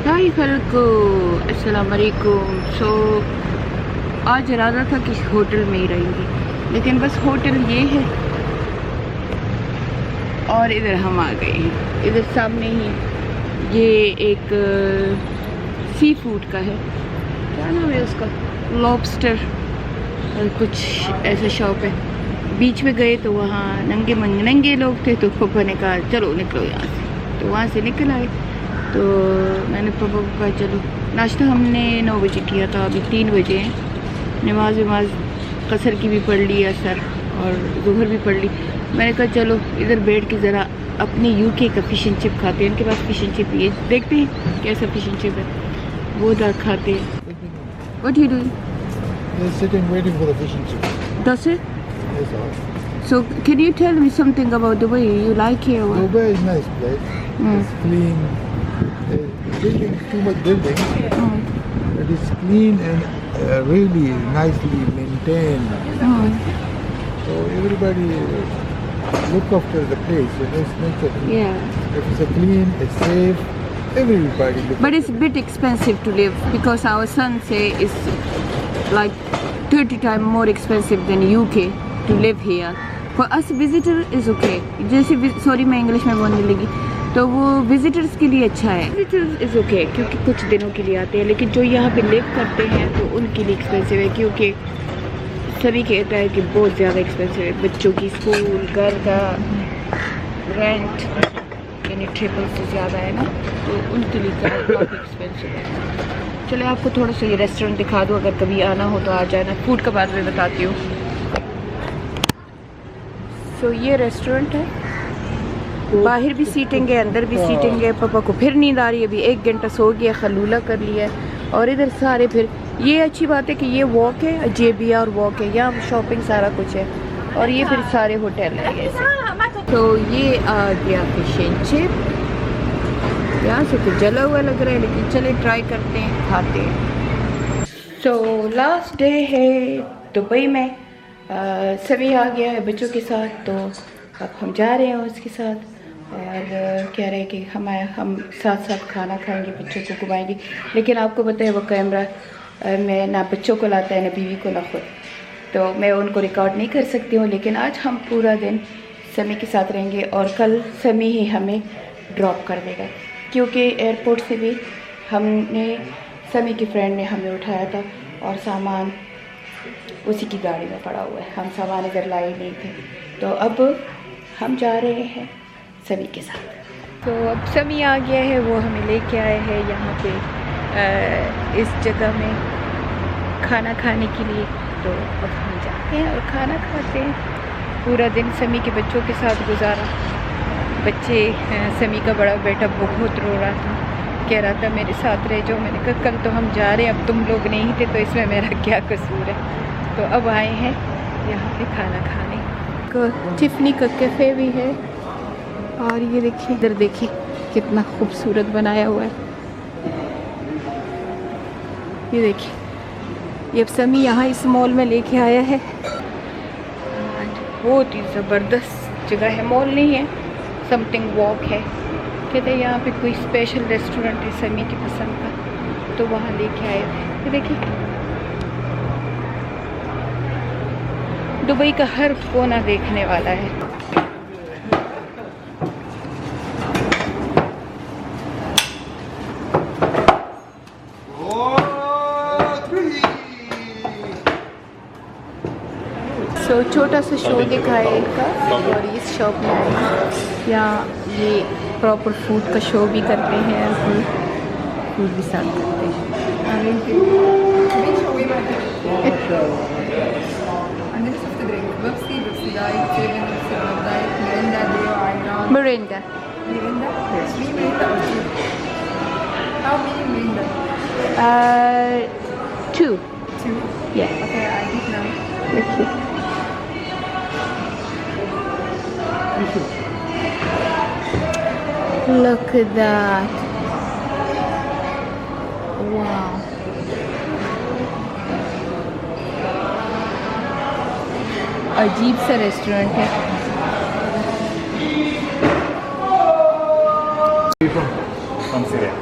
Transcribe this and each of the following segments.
हाय खल्को, अस्सलाम वालेकुम। सो आज इरादा था कि होटल में ही रहेंगे, लेकिन बस होटल ये है और इधर हम आ गए हैं। इधर सामने ही ये एक सी फूड का है, क्या नाम है उसका, लॉबस्टर कुछ ऐसा शॉप है। बीच में गए तो वहाँ नंगे लोग थे, तो पापा ने कहा चलो निकलो यहाँ से, तो वहाँ से निकल आए। तो मैंने पापा को कहा चलो, नाश्ता हमने 9 बजे किया था, अभी 3 बजे हैं। नमाज कसर की भी पढ़ ली, असर और ज़ुहर भी पढ़ ली। मैंने कहा चलो इधर बैठ के ज़रा अपने यूके का फ़िश एंड चिप खाते हैं। इनके पास फ़िश एंड चिप ये देखते हैं कैसा फ़िश एंड चिप है, वो खाते हैं। What are you doing? They're sitting waiting for the fish and chips. That's it? That's all. So can you tell me something about Dubai? You like here? Or? Dubai is nice place. It's clean. Building too much building, but it's clean and really nicely maintained. So everybody look after the place. It's nature. Yeah. If it's clean, it's safe. Everybody look. But it's a bit expensive to live because our son say it's like 30 times more expensive than UK to live here. For us visitor is okay. जैसे sorry मैं English में बोलने लगी, तो वो visitors के लिए अच्छा है। विजिटर्स इज़ ओके क्योंकि कुछ दिनों के लिए आते हैं, लेकिन जो यहाँ पे लिव करते हैं तो उनके लिए एक्सपेंसिव है, क्योंकि सभी कहता है कि बहुत ज़्यादा एक्सपेंसिव है। बच्चों की स्कूल, घर का रेंट यानी ट्रिपल से ज़्यादा है ना, तो उनके लिए काफ़ी एक्सपेंसिव है। चलो आपको थोड़ा सा ये रेस्टोरेंट दिखा दूँ, अगर कभी आना हो तो आ जाना। फूड का बाद में बताती हूँ। सो ये रेस्टोरेंट है, बाहर भी सीटिंग है, अंदर भी सीटिंग है। पापा को फिर नींद आ रही है, अभी 1 घंटा सो गया, खलूला कर लिया है। और इधर सारे फिर ये अच्छी बात है कि ये वॉक है, JBR वॉक है, यहाँ शॉपिंग सारा कुछ है, और ये फिर सारे होटल है ऐसे। तो ये आ गया फिश एंड चिप। यहाँ से तो जला हुआ लग रहा है, लेकिन चले ट्राई करते हैं, खाते हैं। सो लास्ट डे है दुबई में। सभी आ गया है बच्चों के साथ, तो अब हम जा रहे हैं उसके साथ, और कह रहे हैं कि हम साथ साथ खाना खाएंगे, बच्चों को घुमाएंगे। लेकिन आपको पता है वो कैमरा में ना बच्चों को लाता है, ना बीवी को, ना खुद, तो मैं उनको रिकॉर्ड नहीं कर सकती हूँ। लेकिन आज हम पूरा दिन समी के साथ रहेंगे, और कल समी ही हमें ड्रॉप कर देगा, क्योंकि एयरपोर्ट से भी हमने समी की फ्रेंड ने हमें उठाया था, और सामान उसी की गाड़ी में पड़ा हुआ है। हम सामान इधर लाए नहीं थे, तो अब हम जा रहे हैं समी के साथ। तो अब समी आ गया है, वो हमें लेके आए हैं यहाँ पे इस जगह में खाना खाने के लिए। तो अब हम जाते हैं और खाना खाते हैं। पूरा दिन समी के बच्चों के साथ गुजारा। बच्चे, समी का बड़ा बेटा बहुत रो रहा था, कह रहा था मेरे साथ रह जाओ। मैंने कहा कल तो हम जा रहे हैं, अब तुम लोग नहीं थे, तो इसमें मेरा क्या कसूर है। तो अब आए हैं यहाँ पे खाना खाने को। टिफनी का कैफ़े भी है, और ये देखिए, इधर देखिए कितना खूबसूरत बनाया हुआ है। ये देखिए, ये समी यहाँ इस मॉल में लेके आया है। बहुत ही ज़बरदस्त जगह है, मॉल नहीं है, समथिंग वॉक है। कहते हैं यहाँ पे कोई स्पेशल रेस्टोरेंट है समी की पसंद का, तो वहाँ लेके आए थे। ये देखिए, दुबई का हर कोना देखने वाला है। तो छोटा सा शो दिखाया इनका, और इस शॉप में आए, यहाँ ये प्रॉपर फूड का शो भी करते हैं, फूड भी सर्व करते हैं। Mirinda. Two. Yeah. Okay, I eat now. Thank you. Look at that. Wow. अजीब सा रेस्टोरेंट है। From Syria.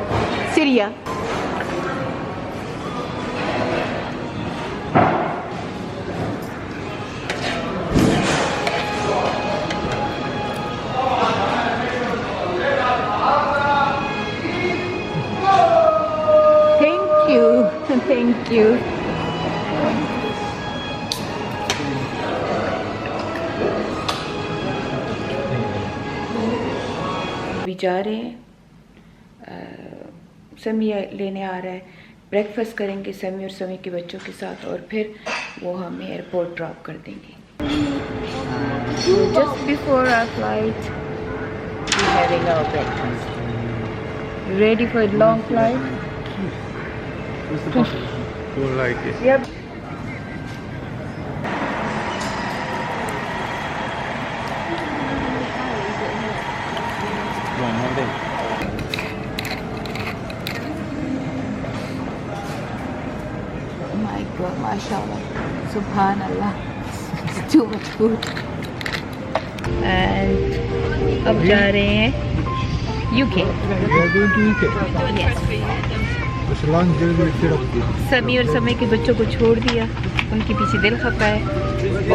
शुक्रिया। Thank you. अभी जा रहे हैं, समी लेने आ रहा है, ब्रेकफास्ट करेंगे समी और समी के बच्चों के साथ और फिर वो हमें एयरपोर्ट ड्रॉप कर देंगे। Just before our flight having our breakfast, ready for long flight. Don't like it. Yep. My God, mashallah, subhanallah, it's too much food. And अब जा रहे हैं UK. We are going to UK. Yes. समी और समय के बच्चों को छोड़ दिया, उनके पीछे दिल खपा है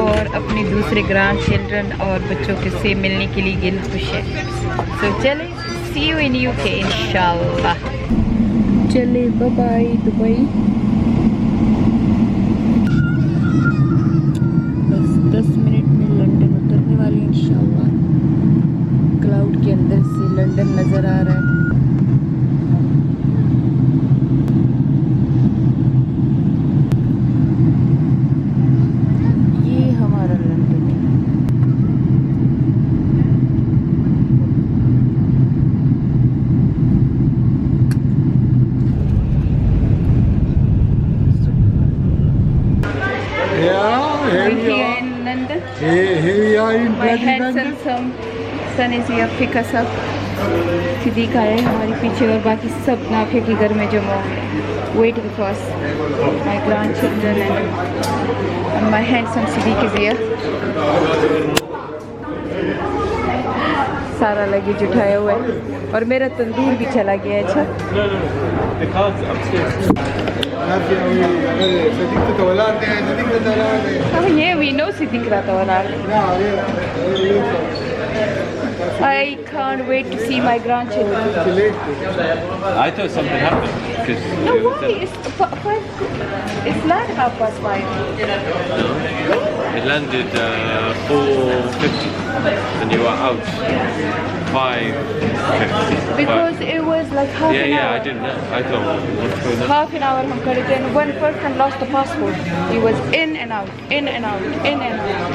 और अपने दूसरे ग्रैंड चिल्ड्रन और बच्चों के से मिलने के लिए दिल खुश है। तो चले, सी यू इन UK इंशाल्लाह। चले, बाय बाय दुबई। बस 10 मिनट में लंदन उतरने वाली इंशाल्लाह। क्लाउड के अंदर से लंदन नज़र आ रहा है। Here we are in My handsome son is here, pick us up. Siddique आए हमारे पीछे और बाकी सब नाफिया के घर में जमा हुए, waiting for us. My grandchildren and my handsome Siddiq is here. सारा लगेज उठाया हुआ है और मेरा तंदूर भी चला गया है। अच्छा, ये we know Siddiq Ratawala. I can't wait to see my grandchildren. I thought something happened. No, why? It's like 5:30. It landed 4:50 and you were out 5:50. Because it was like half an hour. I didn't know. I thought, what's going on? Half an hour हम खड़े थे and one person lost the passport. He was in and out, in and out, in and out.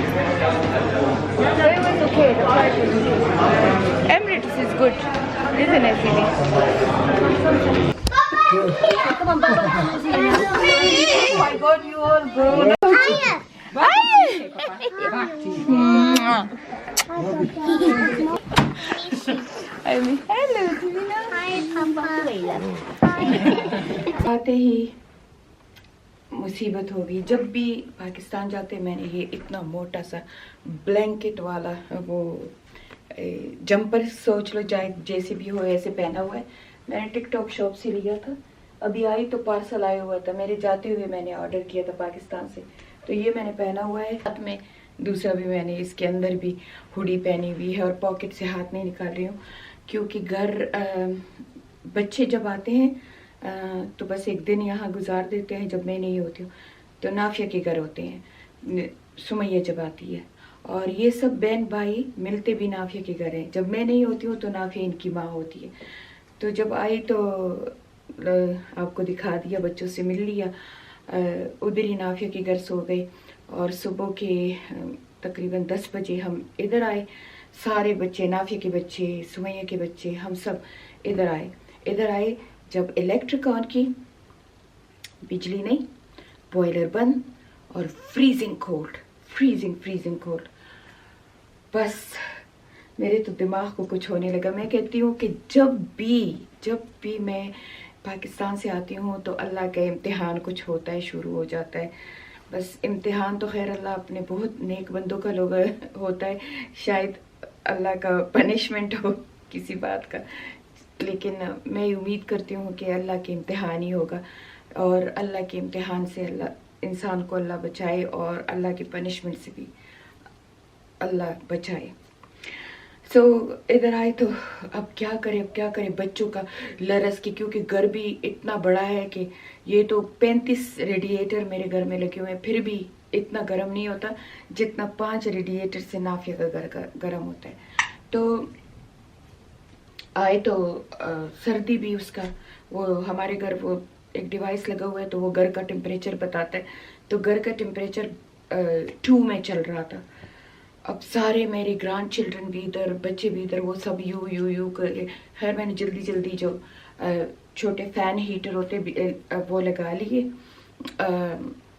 So it was okay. The flight was okay. Emirates is good, isn't it, Sidi? Come on, Papa. Oh my God, you all grown up. I mean, hello, Divina. Hi, Papa. आते ही मुसीबत होगी। जब भी पाकिस्तान जाते मैंने ये इतना मोटा सा ब्लैंकेट वाला वो जंपर सोच लो चाहे जैसे भी हो ऐसे पहना हुआ है। मैंने टिकटॉक शॉप से लिया था, अभी आई तो पार्सल आया हुआ था, मेरे जाते हुए मैंने ऑर्डर किया था पाकिस्तान से, तो ये मैंने पहना हुआ है। हाथ में दूसरा भी मैंने इसके अंदर भी हुडी पहनी हुई है और पॉकेट से हाथ नहीं निकाल रही हूँ क्योंकि घर बच्चे जब आते हैं तो बस एक दिन यहाँ गुजार देते हैं जब मैं नहीं होती हूँ, तो नाफिया के घर होते हैं, सुमैया जब आती है और ये सब बहन भाई मिलते भी नाफिया के घर हैं। जब मैं नहीं होती हूँ तो नाफिया इनकी माँ होती है। तो जब आई तो आपको दिखा दिया, बच्चों से मिल लिया, उधर ही नाफिया के घर सो गए और सुबह के तकरीबन 10 बजे हम इधर आए। सारे बच्चे, नाफिया के बच्चे, सुमैया के बच्चे, हम सब इधर आए। जब इलेक्ट्रिक ऑन की, बिजली नहीं, बॉयलर बंद और फ्रीजिंग कोल्ड। बस मेरे तो दिमाग को कुछ होने लगा। मैं कहती हूँ कि जब भी मैं पाकिस्तान से आती हूँ तो अल्लाह का इम्तिहान कुछ होता है, शुरू हो जाता है। बस इम्तिहान तो खैर अल्लाह अपने बहुत नेक बंदों का लोग होता है, शायद अल्लाह का पनिशमेंट हो किसी बात का। लेकिन मैं उम्मीद करती हूँ कि अल्लाह के इम्तिहान ही होगा, और अल्लाह के इम्तिहान से अल्लाह इंसान को अल्लाह बचाए, और अल्लाह की पनिशमेंट से भी अल्लाह बचाए। सो इधर आए तो अब क्या करें बच्चों का लरस के, क्योंकि घर भी इतना बड़ा है कि ये तो 35 रेडिएटर मेरे घर में लगे हुए हैं, फिर भी इतना गर्म नहीं होता जितना 5 रेडिएटर से नाफिया का घर गर्म होता है। तो आए तो सर्दी भी उसका, वो हमारे घर वो एक डिवाइस लगा हुआ है तो वो घर का टेम्परेचर बताता है, तो घर का टेम्परेचर 2 में चल रहा था। अब सारे मेरे ग्रैंड चिल्ड्रन भी इधर, बच्चे भी इधर, वो सब यू कर, खैर मैंने जल्दी जो छोटे फैन हीटर होते वो लगा लिए।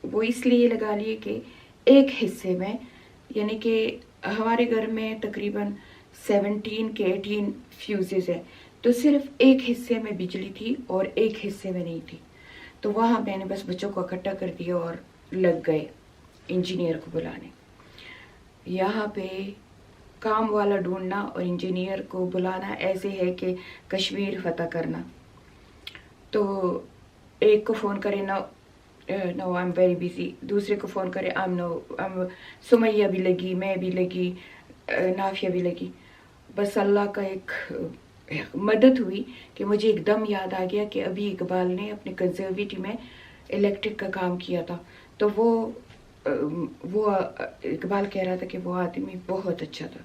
वो इसलिए लगा लिए कि एक हिस्से में, यानी कि हमारे घर में तकरीबन 17 के 18 फ्यूजेस है, तो सिर्फ एक हिस्से में बिजली थी और एक हिस्से में नहीं थी। तो वहाँ मैंने बस बच्चों को इकट्ठा कर दिया और लग गए इंजीनियर को बुलाने। यहाँ पे काम वाला ढूंढना और इंजीनियर को बुलाना ऐसे है कि कश्मीर फतह करना। तो एक को फ़ोन करे no I am very busy, दूसरे को फ़ोन करे आई एम सुमैया भी लगी, मैं भी लगी, नाफिया भी लगी। बस अल्लाह का एक मदद हुई कि मुझे एकदम याद आ गया कि अभी इकबाल ने अपने कंजर्वेटिव में इलेक्ट्रिक का काम किया था। तो वो इकबाल कह रहा था कि वो आदमी बहुत अच्छा था।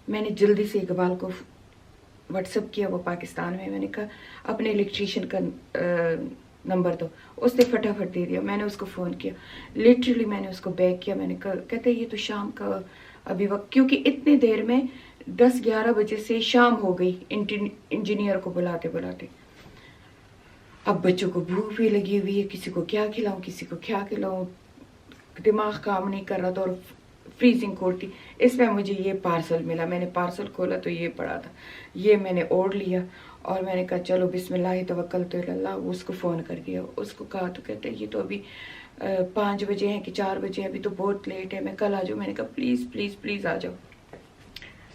मैंने जल्दी से इकबाल को व्हाट्सअप किया, वो पाकिस्तान में। मैंने कहा अपने इलेक्ट्रीशियन का नंबर दो, उसने फटाफट दे दिया। मैंने उसको फ़ोन किया, लिटरली मैंने उसको बैक किया। मैंने कहा, कहते ये तो शाम का अभी वक्त, क्योंकि इतनी देर में 10-11 बजे से शाम हो गई इंजीनियर को बुलाते बुलाते। अब बच्चों को भूख भी लगी हुई है, किसी को क्या खिलाऊं किसी को क्या खिलाऊं, दिमाग काम नहीं कर रहा था और फ्रीजिंग कोल्ड थी। इसमें मुझे ये पार्सल मिला, मैंने पार्सल खोला तो ये पड़ा था, ये मैंने ओढ़ लिया और मैंने कहा चलो बिस्मिल्लाह तवक्कल तो अल्लाह। उसको फ़ोन कर दिया, उसको कहा तो कहते ये तो अभी 5 बजे हैं कि 4 बजे, अभी तो बहुत लेट है, मैं कल आ जाऊँ। मैंने कहा प्लीज़ प्लीज़ प्लीज़ आ जाओ।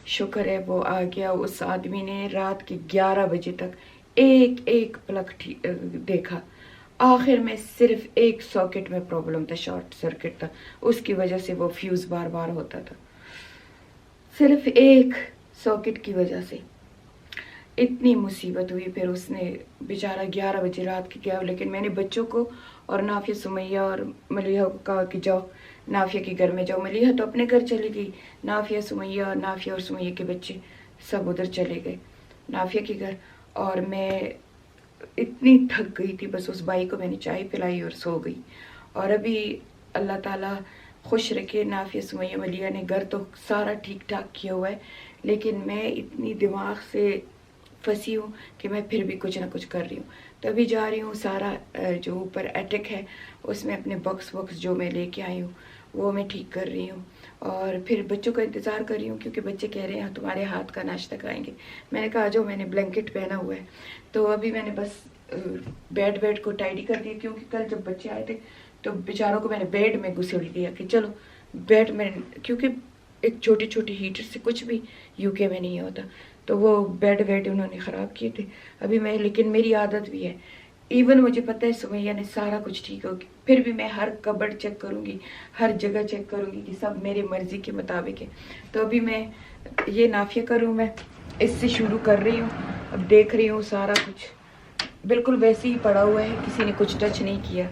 शुक्र है वो आ गया। उस आदमी ने रात के 11 बजे तक एक प्लग देखा। आखिर में सिर्फ एक सॉकेट में प्रॉब्लम था, शॉर्ट सर्किट था, उसकी वजह से वो फ्यूज़ बार बार होता था। सिर्फ एक सॉकेट की वजह से इतनी मुसीबत हुई। फिर उसने बेचारा 11 बजे रात के गया, लेकिन मैंने बच्चों को और नाफिया, सुमैया और मलिहा को कहा कि जाओ नाफिया के घर में जाओ। मलिहा तो अपने घर चली गई, नाफिया और सुमैया के बच्चे सब उधर चले गए नाफिया के घर। और मैं इतनी थक गई थी, बस उस बाई को मैंने चाय पिलाई और सो गई। और अभी अल्लाह ताला खुश रखे, नाफिया, सुमैया, मलिहा ने घर तो सारा ठीक ठाक किया हुआ है, लेकिन मैं इतनी दिमाग से फंसी हूँ कि मैं फिर भी कुछ ना कुछ कर रही हूँ। तो अभी जा रही हूँ, सारा जो ऊपर अटैक है उसमें अपने बॉक्स जो मैं लेके आई हूँ वो मैं ठीक कर रही हूँ। और फिर बच्चों का इंतज़ार कर रही हूँ, क्योंकि बच्चे कह रहे हैं तुम्हारे हाथ का नाश्ता खाएंगे। मैंने कहा जो, मैंने ब्लैंकेट पहना हुआ है। तो अभी मैंने बस बेड को टाइडी कर दिया, क्योंकि कल जब बच्चे आए थे तो बेचारों को मैंने बेड में घुसेड़ दिया कि चलो बेड में, क्योंकि एक छोटी हीटर से कुछ भी यूके में नहीं होता। तो वो बेड उन्होंने ख़राब किए थे। अभी मैं, लेकिन मेरी आदत भी है, इवन मुझे पता है सुमैया ने सारा कुछ ठीक होगी, फिर भी मैं हर कबर्ड चेक करूँगी, हर जगह चेक करूँगी कि सब मेरे मर्ज़ी के मुताबिक है। तो अभी मैं ये नाफिया का रूम है, इससे शुरू कर रही हूँ। अब देख रही हूँ सारा कुछ बिल्कुल वैसे ही पड़ा हुआ है, किसी ने कुछ टच नहीं किया।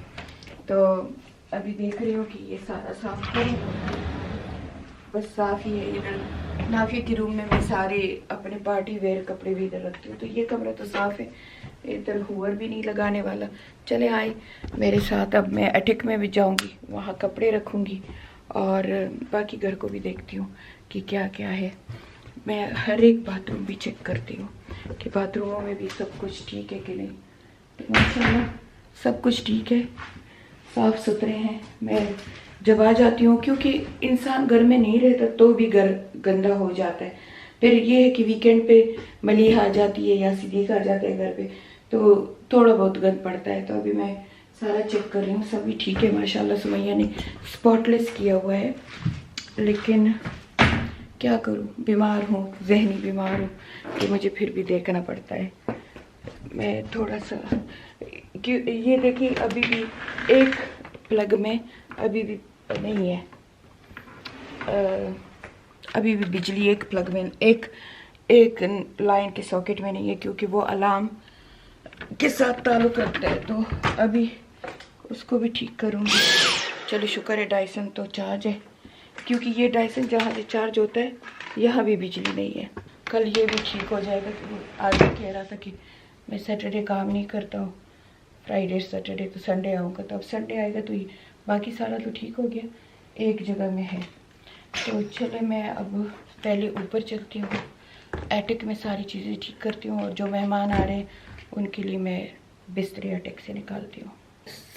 तो अभी देख रही हूँ कि ये सारा साफ करूँ, बस साफ ही है। इधर नाफिया के रूम में मैं सारे अपने पार्टी वेयर कपड़े भी इधर रखती हूँ। तो ये कमरा तो साफ है, इधर हुवर भी नहीं लगाने वाला। चले आए मेरे साथ, अब मैं अटैक में भी जाऊँगी, वहाँ कपड़े रखूँगी और बाकी घर को भी देखती हूँ कि क्या क्या है। मैं हर एक बाथरूम भी चेक करती हूँ कि बाथरूमों में भी सब कुछ ठीक है कि नहीं। तो माशाल्लाह सब कुछ ठीक है, साफ़ सुथरे हैं। मैं जब आ जाती हूँ, क्योंकि इंसान घर में नहीं रहता तो भी घर गंदा हो जाता है। फिर ये है कि वीकेंड पे मलिहा आ जाती है या सिद्दीक आ जाते हैं घर पे, तो थोड़ा बहुत गंद पड़ता है। तो अभी मैं सारा चेक कर रही हूँ, सभी ठीक है माशाल्लाह। सुमैया ने स्पॉटलेस किया हुआ है, लेकिन क्या करूं, बीमार हूं, जहनी बीमार हूं कि मुझे फिर भी देखना पड़ता है। मैं थोड़ा सा ये देखिए अभी भी एक प्लग में अभी भी नहीं है, अभी भी बिजली एक प्लग में एक लाइन के सॉकेट में नहीं है, क्योंकि वो अलार्म के साथ ताल्लुक रखता है। तो अभी उसको भी ठीक करूँगी। चलो शुक्र है डायसन तो चार्ज है, क्योंकि ये डायसन जहाँ से चार्ज होता है यहाँ भी बिजली नहीं है। कल ये भी ठीक हो जाएगा। तो आज कह रहा था कि मैं सैटरडे काम नहीं करता हूँ, फ्राइडे सैटरडे, तो संडे आऊँगा। तो अब संडे आएगा तो ये बाकी सारा तो ठीक हो गया, एक जगह में है। तो चले मैं अब पहले ऊपर चलती हूँ, एटिक में सारी चीज़ें ठीक करती हूँ, और जो मेहमान आ रहे हैं उनके लिए मैं बिस्तरे एटिक से निकालती हूँ।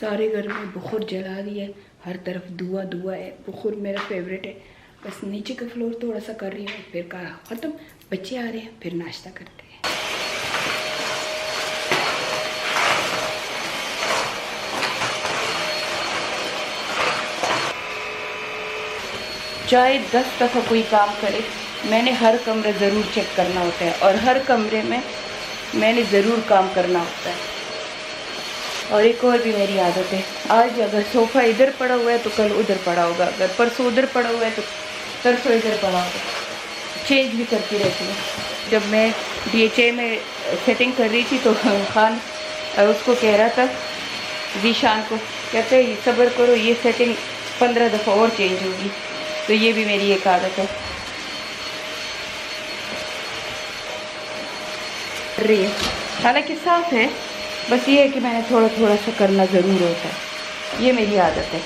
सारे घर में बुखुर जला दिया है, हर तरफ धुआं है। बुखुर मेरा फेवरेट है। बस नीचे का फ्लोर थोड़ा सा कर रही हूँ, फिर कहा ख़त्म। बच्चे आ रहे हैं, फिर नाश्ता करते हैं। चाहे 10 दफ़ा कोई काम करे, मैंने हर कमरा ज़रूर चेक करना होता है, और हर कमरे में मैंने ज़रूर काम करना होता है। और एक और भी मेरी आदत है, आज अगर सोफ़ा इधर पड़ा हुआ है तो कल उधर पड़ा होगा, अगर परसों उधर पड़ा हुआ है तो परसों इधर पड़ा होगा। चेंज भी करती रहती हूँ। जब मैं DHA में सेटिंग कर रही थी तो खान उसको कह रहा था, जीशान को, कहते हैं सब्र करो, ये सेटिंग 15 दफ़ा और चेंज होगी। तो ये भी मेरी एक आदत है। रही है, हालांकि साफ है, बस ये है कि मैंने थोड़ा थोड़ा सा करना ज़रूर होता है। ये मेरी आदत है।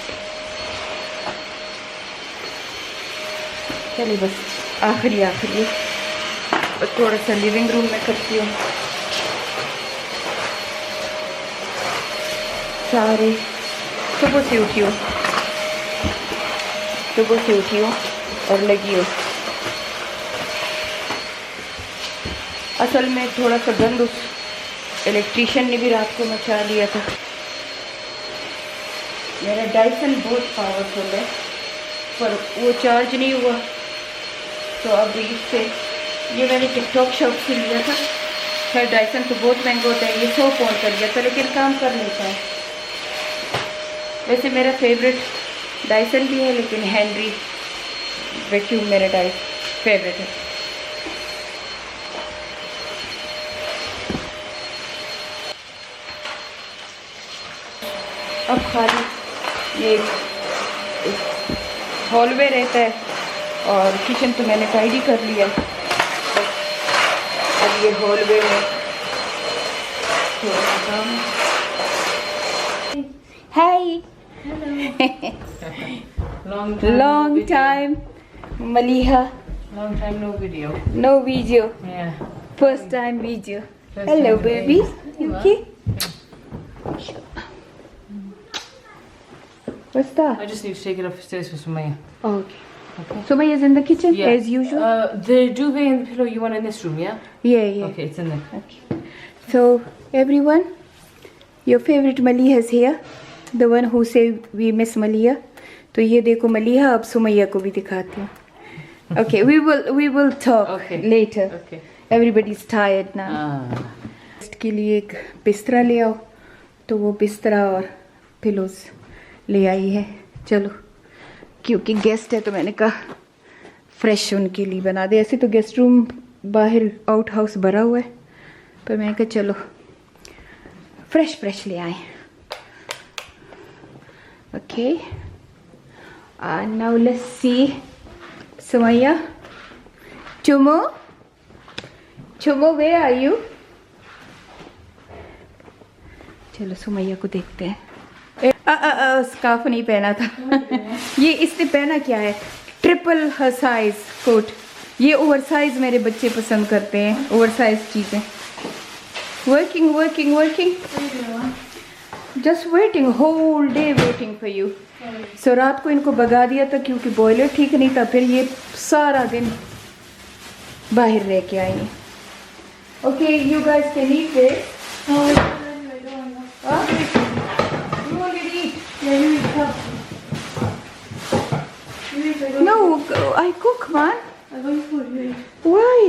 चलिए बस आखिरी बस थोड़ा सा लिविंग रूम में करती हूँ। सारे सुबह से उठी हूँ और लगी हूँ। असल में थोड़ा सा गंद उस इलेक्ट्रीशियन ने भी रात को मचा लिया था। मेरा डायसन बहुत पावरफुल है, पर वो चार्ज नहीं हुआ, तो अब इससे, ये मैंने टिकटॉक शॉप से लिया था। खैर डायसन तो बहुत महंगा होता है, ये 100 पाउंड का लिया था, लेकिन काम कर लेता है। वैसे मेरा फेवरेट डायसन भी है, लेकिन हेनरी वैक्यूम मेरा फेवरेट है। अब खाली ये हॉलवे रहता है, और किचन तो मैंने टाइडी कर लिया। अब ये हॉलवे में थोड़ा सा काम है। हाय, long time Maliha, Long time no video. no video, Yeah. first time video. First Hello time baby, video. okay. What's that? I just need to take it upstairs for Sumaya. Okay. Okay. Sumayya's in the kitchen Yeah. as usual. The duvet and the pillow you want in this room, yeah? Yeah. Okay, it's in there. Okay. So everyone, your favorite Maliha is here. The one who say we miss Maliha. तो ये देखो मलिहा, अब सुमैया को भी दिखाती हूँ। Okay, we will talk Okay. later. Okay. Everybody's tired now. के लिए एक बिस्तरा ले आओ, तो वो बिस्तरा और पिलोज ले आई है। चलो, क्योंकि गेस्ट है तो मैंने कहा फ्रेश उनके लिए बना दे। ऐसे तो गेस्ट रूम बाहर आउट हाउस भरा हुआ है, पर मैंने कहा चलो फ्रेश ले आए। Okay, now let's see Sumaiya. चुमो वेयर आर यू? चलो सुमैया को देखते हैं। स्कार्फ नहीं पहना था। ये इसने पहना क्या है? Triple size coat. ये ओवर साइज मेरे बच्चे पसंद करते हैं, ओवर साइज चीज़ें। Working just waiting, whole day waiting for you. So रात को इनको भगा दिया था क्योंकि बॉयलर ठीक नहीं था, फिर ये सारा दिन बाहर रह के आई। Okay, you guys can eat this. No, I cook, man. Why?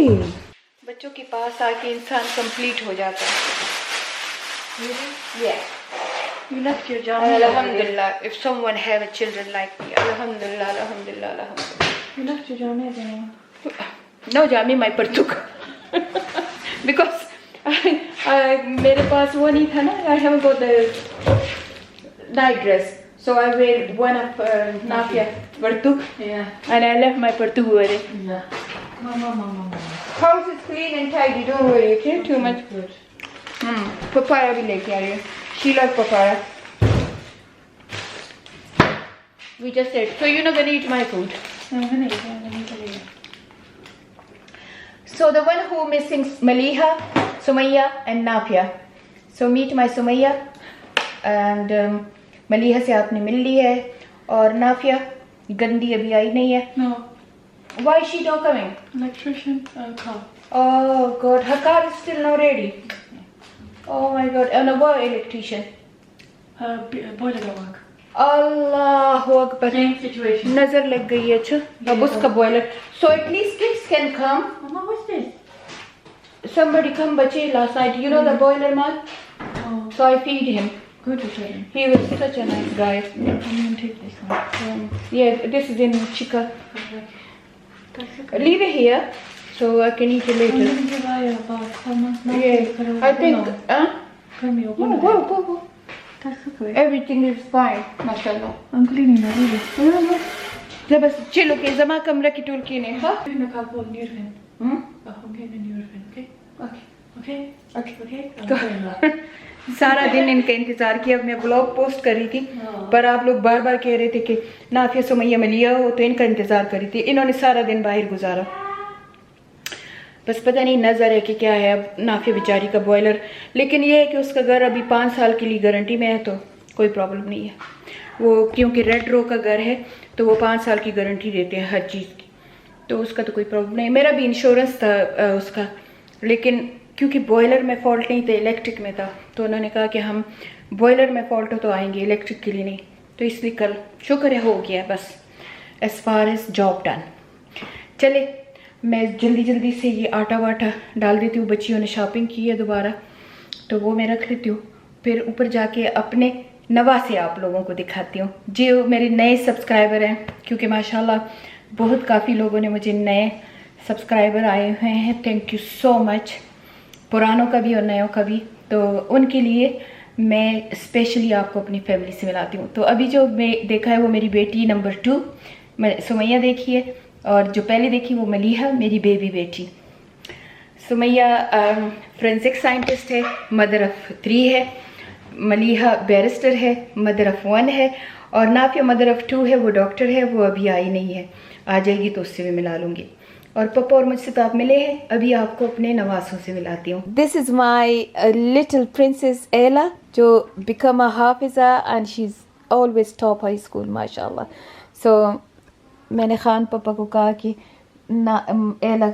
बच्चों के पास आके इंसान कंप्लीट हो जाता है। Yeah. You left your job. Alhamdulillah, if someone have a children like me, Alhamdulillah, Alhamdulillah, Alhamdulillah. You left your job then. No jami my partuk. Because मेरे पास वो नहीं था ना, I haven't got the night dress. So I wear one of Nafia partuk. Yeah. And I left my partuk over there. Yeah. Mama. House is clean and tidy, don't worry, okay? Too much. Good. Papaya भी लेके आ रही है. She loves papaya. We just ate. So you're not gonna eat my food. I'm gonna eat. So the one who missing Maliha, Sumayya and Nafia. So meet my Sumayya and Maliha से आपने मिल ली है और Nafia गंदी अभी आई नहीं है. No. Why is she not coming? Electrician car. Oh God, her car is still not ready. Oh my God, and what electrician? Boiler don't work. Allahu Akbar. Same situation. नजर लग गई है अच्छा. अब उसका boiler. So at least kids can come. Mama, what's this? Somebody come bache last night. You know the boiler man? Oh, So I feed him. good to tell him. He was such a nice guy. I'm gonna take this one. Yeah, this is in Chika. That's okay. Leave it here so I can eat it I'm later. gonna give Aya about how much more Yeah, I think. Huh? Come here, No, go. That's okay. Everything is fine, mashallah. I'm cleaning the really. बस चलो के जमा कमरा की tool की ने हाँ I'm gonna call Nurfin. I'm getting Nurfin, okay? Okay. Okay. I'm going back. सारा दिन इनका इंतजार किया. मैं ब्लॉग पोस्ट कर रही थी पर आप लोग बार बार कह रहे थे कि नाफिया सुमैया मलिया हो तो इनका इंतजार कर रही थी. इन्होंने सारा दिन बाहर गुजारा. बस पता नहीं नजर है कि क्या है अब नाफिया बेचारी का बॉयलर. लेकिन ये है कि उसका घर अभी 5 साल के लिए गारंटी में है तो कोई प्रॉब्लम नहीं है. वो क्योंकि रेड रो का घर है तो वो 5 साल की गारंटी देते हैं हर चीज़ की, तो उसका तो कोई प्रॉब्लम नहीं. मेरा भी इंश्योरेंस था उसका, लेकिन क्योंकि बॉयलर में फॉल्ट नहीं था, इलेक्ट्रिक में था, तो उन्होंने कहा कि हम बॉयलर में फॉल्ट हो तो आएंगे, इलेक्ट्रिक के लिए नहीं. तो इसलिए कल शुक्र है हो गया बस. As far as job done. चले मैं जल्दी से ये आटा वाटा डाल देती हूँ. बच्चियों ने शॉपिंग की है दोबारा तो वो मैं रख लेती हूँ. फिर ऊपर जाके अपने नवा से आप लोगों को दिखाती हूँ जो मेरे नए सब्सक्राइबर हैं, क्योंकि माशाल्लाह बहुत काफ़ी लोगों ने मुझे नए सब्सक्राइबर आए हुए हैं. थैंक यू सो मच, पुरानों का भी और नयों का भी. तो उनके लिए मैं स्पेशली आपको अपनी फैमिली से मिलाती हूँ. तो अभी जो मैं देखा है वो मेरी बेटी नंबर 2 सुमैया देखी है, और जो पहले देखी वो मलीहा मेरी बेबी बेटी. सुमैया फोरेंसिक साइंटिस्ट है, मदर ऑफ 3 है. मलीहा बैरिस्टर है, मदर ऑफ 1 है. और नाफिया मदर ऑफ 2 है, वो डॉक्टर है. वो अभी आई नहीं है, आ जाएगी तो उससे भी मिला लूँगी. और पापा और मुझसे तो आप मिले हैं, अभी आपको अपने नवासों से मिलाती हूँ. This is my little princess एला जो become a Hafiza and she is always top high school माशाल्लाह. सो मैंने खान पापा को कहा कि ना एला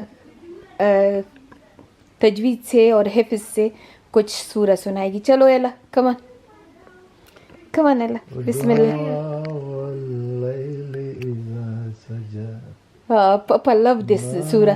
तजवीद से और हिफ्ज़ से कुछ सूरा सुनाएगी. चलो एला कम ऑन एला बिस्मिल्लाह. पापा लव दिस सूरा.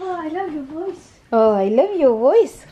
Oh, I love your voice. Oh, I love your voice.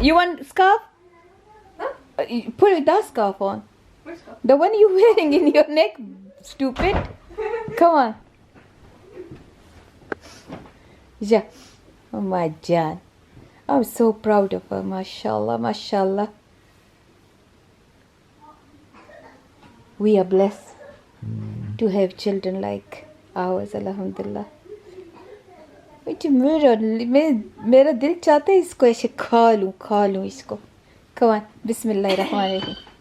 You want scarf? Huh? Put that scarf on. What scarf? The one you're wearing in your neck, stupid. Come on. Yeah. Oh my Jan. I'm so proud of her. Mashallah, mashallah. We are blessed to have children like ours, alhamdulillah. मुझे मेरा दिल चाहता है इसको ऐसे खा लूँ इसको. Come on, बिस्मिल्लाहिर्रहमानिर्रहीम.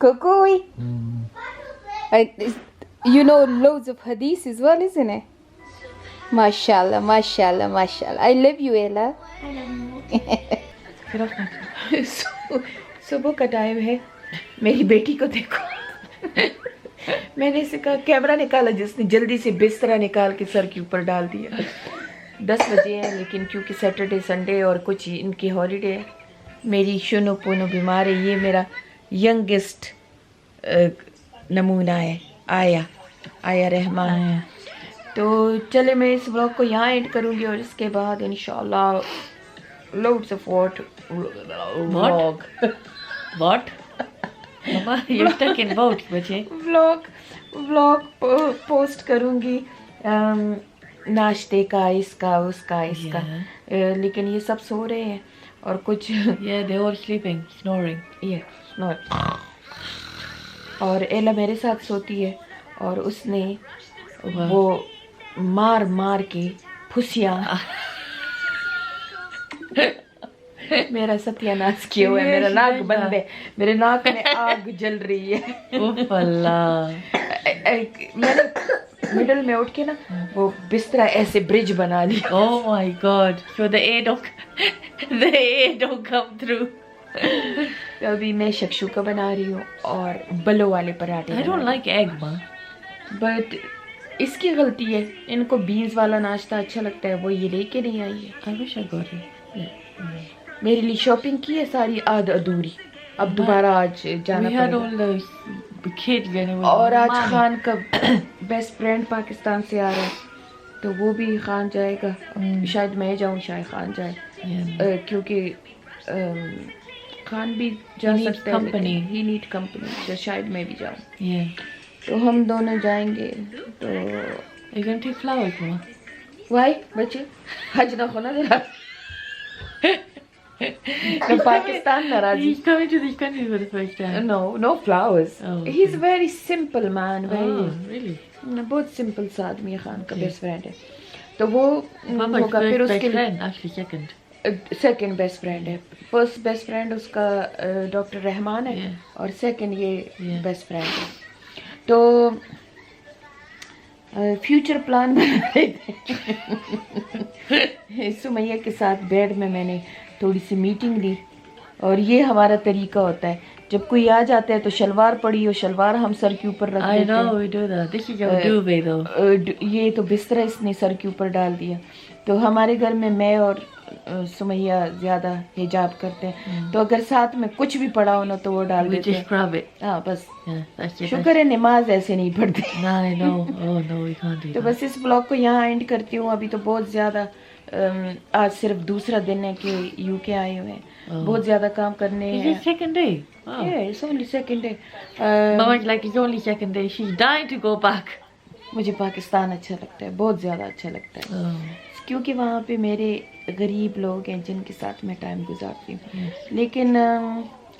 Kukui. You know loads of hadith as well, isn't it? MashaAllah, MashaAllah, MashaAllah. I love you, Ella. I love you. सुबह का टाइम है. मेरी बेटी को देखो. मैंने इसे कहा कैमरा निकाला, जिसने जल्दी से बिस्तरा निकाल के सर के ऊपर डाल दिया. 10 बजे हैं, लेकिन क्योंकि सैटरडे संडे और कुछ इनकी हॉलीडे है. मेरी शुनो पुनो बीमार है. ये मेरा यंगेस्ट नमूना है, आया रहमान. तो चले मैं इस ब्लॉग को यहाँ एंड करूँगी और इसके बाद इंशाल्लाह loads of vlog Mama, you're stuck in boat, बच्चे. व्लॉग पोस्ट करूँगी, नाश्ते का, इसका उसका इसका. लेकिन ये सब सो रहे हैं और कुछ Yeah, they're all sleeping, snoring. और एला मेरे साथ सोती है और उसने वो मार मार के फुसिया मेरा सत्यानाश किया हुआ है. मेरा नाक बंद है, मेरे नाक में आग जल रही है. मैंने मिडल में उठ के ना वो बिस्तरा ऐसे ब्रिज बना लिया. Oh my God! So the air don't come through. अभी मैं शक्शुका बना रही हूँ और बलो वाले पराठे. I don't like egg, ma. But इसकी गलती है, इनको बीन्स वाला नाश्ता अच्छा लगता है, वो ये लेके नहीं आई है. I wish I got it. मेरे लिए शॉपिंग की है सारी आध अधूरी. अब दोबारा आज जाना We had पड़ेगा. all the kids anyway. और आज खान का बेस्ट फ्रेंड पाकिस्तान से आ रहा है, तो वो भी खान जाएगा. शायद मैं जाऊँ, शायद खान जाए. क्योंकि खान भी जा सकता है, company. ही नीड कंपनी, तो शायद मैं भी जाऊँ. Yeah. तो हम दोनों जाएंगे. तो Are you going to take flowers, ma? वाई बच्चे हज ना होना जरा. तो पाकिस्तान नाराज. He's coming to this country for the first time. No flowers. Oh, okay. He's very simple man. Oh, really? बहुत सिंपल सा आदमी है. खान का बेस्ट फ्रेंड है, तो वो Papa's होगा. फिर first उसके best friend, actually second. Second best friend है. फर्स्ट बेस्ट फ्रेंड उसका डॉक्टर रहमान है. Yeah. और सेकंड ये Yeah. बेस्ट फ्रेंड है. तो फ्यूचर प्लान बना रहे थे. सुमैया के साथ बेड में मैंने थोड़ी सी मीटिंग ली. और ये हमारा तरीका होता है, जब कोई आ जाता है तो शलवार पड़ी और शलवार हम सर के ऊपर रख I देते know हैं. we do that. This is your duvet though. ये तो बिस्तरा इसने सर के ऊपर डाल दिया. तो हमारे घर में मैं और सुमैया ज्यादा हिजाब करते हैं. तो अगर साथ में कुछ भी पड़ा हो ना तो वो डाल We देते just हैं. grab it. हाँ बस. Yeah, that's it. शुक्र है नमाज ऐसे नहीं पढ़ते. No, I know. Oh no, we can't do तो that. बस इस ब्लॉग को यहाँ एंड करती हूँ. अभी तो बहुत ज़्यादा आज सिर्फ दूसरा दिन है कि यूके आए हुए हैं. बहुत ज़्यादा काम करने Is हैं. it second day? Wow. It's only second day. Mama's like, it's only second day. She's dying to go back. मुझे पाकिस्तान अच्छा लगता है, बहुत ज़्यादा अच्छा लगता है. Oh. क्योंकि वहाँ पे मेरे गरीब लोग हैं जिनके साथ मैं टाइम गुजारती हूँ. लेकिन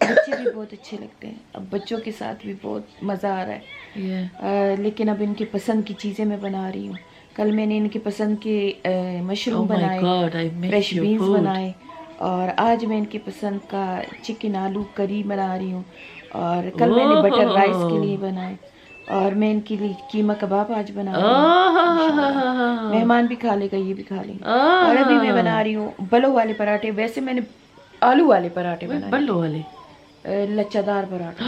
बच्चे भी बहुत अच्छे लगते हैं. अब बच्चों के साथ भी बहुत मज़ा आ रहा है. Yeah. लेकिन अब इनकी पसंद की चीज़ें मैं बना रही हूँ. कल मैंने इनकी पसंद के मशरूम Oh my बनाए, God, I miss fresh your beans food. बनाए. और आज मैं इनकी पसंद का चिकन आलू करी बना रही हूँ. और कल मैंने बटर राइस के लिए बनाए. और मैं इनके लिए कीमा कबाब आज बना रही हूँ. Oh. मेहमान भी खा लेगा, ये भी खा लेंगे. और अभी मैं बना रही हूँ बलो वाले पराठे. वैसे मैंने आलू वाले पराठे बनाए, बल्लो वाले. लच्छादार पराठे.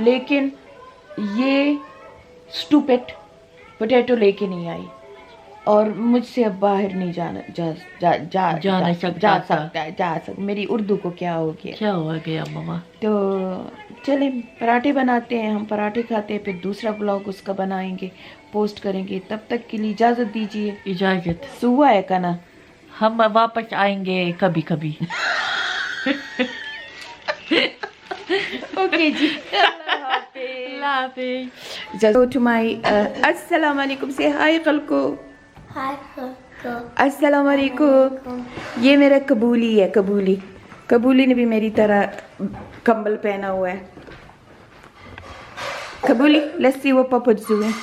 लेकिन ये स्टूपिड पोटैटो लेके नहीं आई और मुझसे अब बाहर नहीं जा सकता. मेरी उर्दू को क्या हो गया. क्या हुआ गया मामा? तो चले पराठे बनाते हैं, हम पराठे खाते हैं, फिर दूसरा ब्लॉग उसका बनाएंगे, पोस्ट करेंगे. तब तक के लिए इजाज़त दीजिए. इजाजत. सुबह है का ना, हम वापस आएंगे कभी कभी. ओके जी just go to my अस्सलाम वालेकुम से हाय खलको अस्सलाम वालेकुम। ये मेरा कबूली है, कबूली ने भी मेरी तरह कंबल पहना हुआ है। कबूली, let's see what Papa's doing.